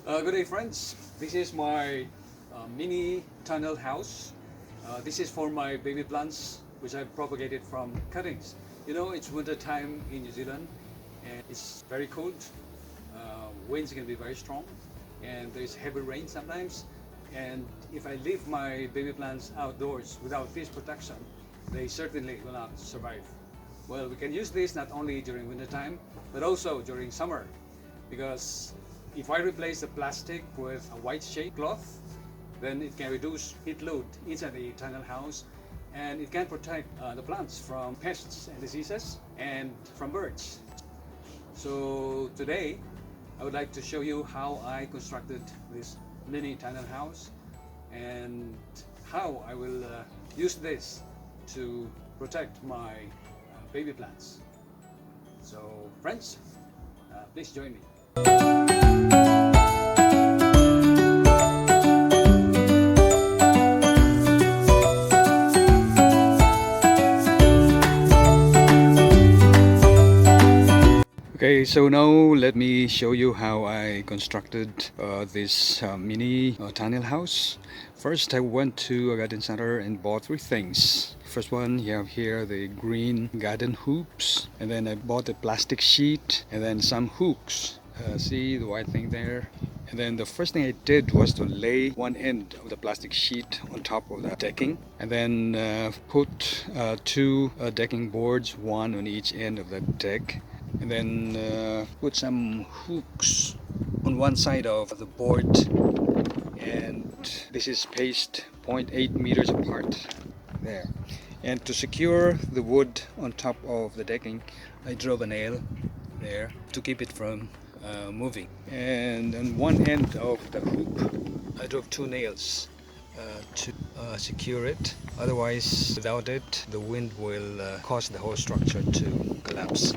Good day, friends. This is my mini tunnel house. This is for my baby plants, which I've propagated from cuttings. You know, it's winter time in New Zealand, and it's very cold. Winds can be very strong, and there's heavy rain sometimes. And if I leave my baby plants outdoors without this protection, they certainly will not survive. Well, we can use this not only during winter time, but also during summer, because if I replace the plastic with a white shade cloth, then it can reduce heat load inside the tunnel house, and it can protect the plants from pests and diseases and from birds. So today I would like to show you how I constructed this mini tunnel house and how I will use this to protect my baby plants. So friends, please join me. Okay, so now let me show you how I constructed this mini tunnel house. First, I went to a garden center and bought three things. First one, you have here the green garden hoops, and then I bought a plastic sheet and then some hooks. See the white thing there? And then the first thing I did was to lay one end of the plastic sheet on top of the decking, and then put two decking boards, one on each end of the deck, and then put some hooks on one side of the board, and this is spaced 0.8 meters apart there. And to secure the wood on top of the decking, I drove a nail there to keep it from moving. And on one end of the hoop, I drove two nails to secure it. Otherwise, without it, the wind will cause the whole structure to collapse.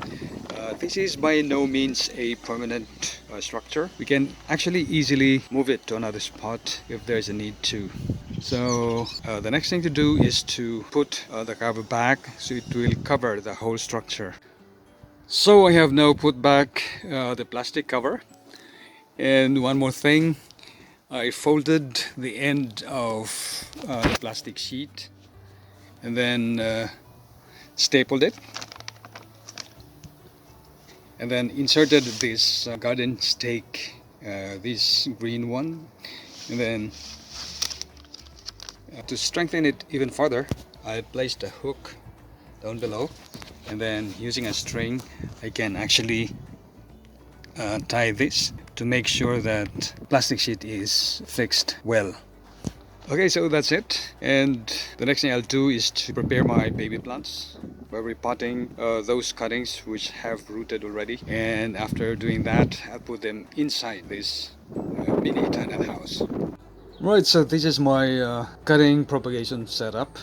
This is by no means a permanent structure. We can actually easily move it to another spot if there's a need to. So the next thing to do is to put the cover back so it will cover the whole structure. So I have now put back the plastic cover, and one more thing, I folded the end of the plastic sheet and then stapled it, and then inserted this garden stake, this green one, and then to strengthen it even further, I placed a hook down below, and then using a string I can actually tie this to make sure that plastic sheet is fixed well. Okay, so that's it, and the next thing I'll do is to prepare my baby plants by repotting those cuttings which have rooted already, and after doing that I'll put them inside this mini tunnel house. Right, so this is my cutting propagation setup.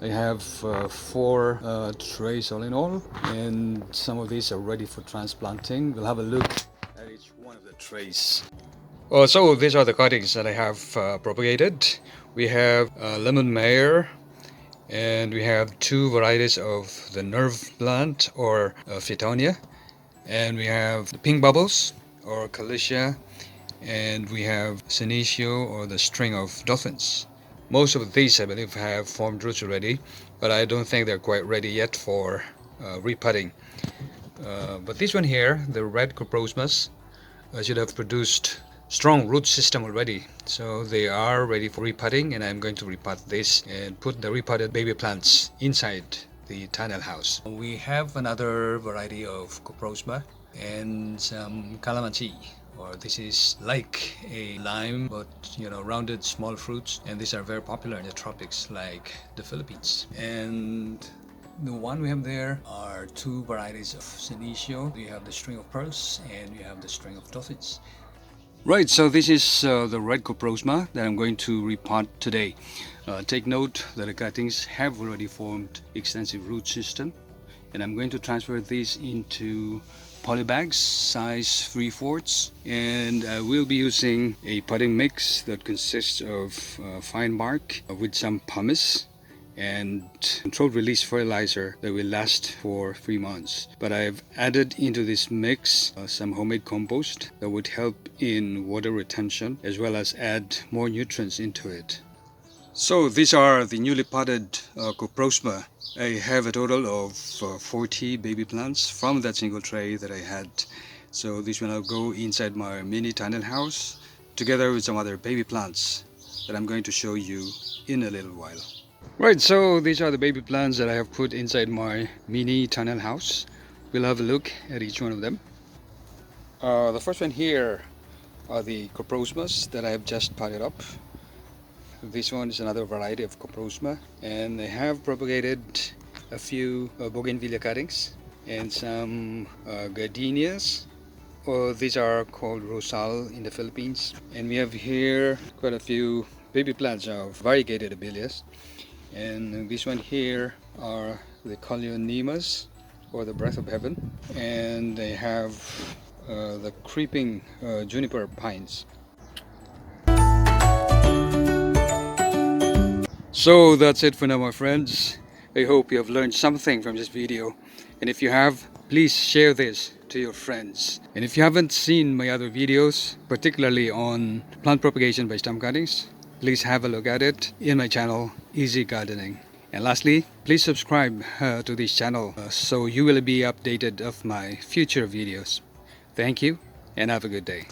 I have four trays all in all, and some of these are ready for transplanting. We'll have a look at each one of the trays. So these are the cuttings that I have propagated. We have lemon mare, and we have two varieties of the nerve plant or Fittonia, and we have the pink bubbles or Calicia, and we have senecio or the string of dolphins. Most of these I believe have formed roots already, but I don't think they're quite ready yet for repotting. But this one here, the red coprosmas, should have produced strong root system already, so they are ready for repotting, and I'm going to repot this and put the repotted baby plants inside the tunnel house. We have another variety of coprosma and some calamansi, or this is like a lime but rounded small fruits, and these are very popular in the tropics like the Philippines. And the one we have there are two varieties of senecio. We have the string of pearls and we have the string of dolphins. Right, so this is the red coprosma that I'm going to repot today. Take note that the cuttings have already formed extensive root system, and I'm going to transfer these into polybags size 3/4, and I will be using a potting mix that consists of fine bark with some pumice and controlled release fertilizer that will last for 3 months. But I've added into this mix some homemade compost that would help in water retention as well as add more nutrients into it. So these are the newly potted coprosma. I have a total of 40 baby plants from that single tray that I had. So this will now go inside my mini tunnel house together with some other baby plants that I'm going to show you in a little while. Right, so these are the baby plants that I have put inside my mini tunnel house. We'll have a look at each one of them. The first one here are the coprosmas that I have just potted up. This one is another variety of coprosma, and I have propagated a few bougainvillea cuttings and some gardenias, or these are called rosal in the Philippines. And we have here quite a few baby plants of variegated abelias, and this one here are the Calionemas, or the breath of heaven, and they have the creeping juniper pines. So that's it for now, my friends. I hope you have learned something from this video, and if you have, please share this to your friends. And if you haven't seen my other videos, particularly on plant propagation by stem cuttings, please have a look at it in my channel, Easy Gardening. And lastly, please subscribe to this channel so you will be updated of my future videos. Thank you and have a good day.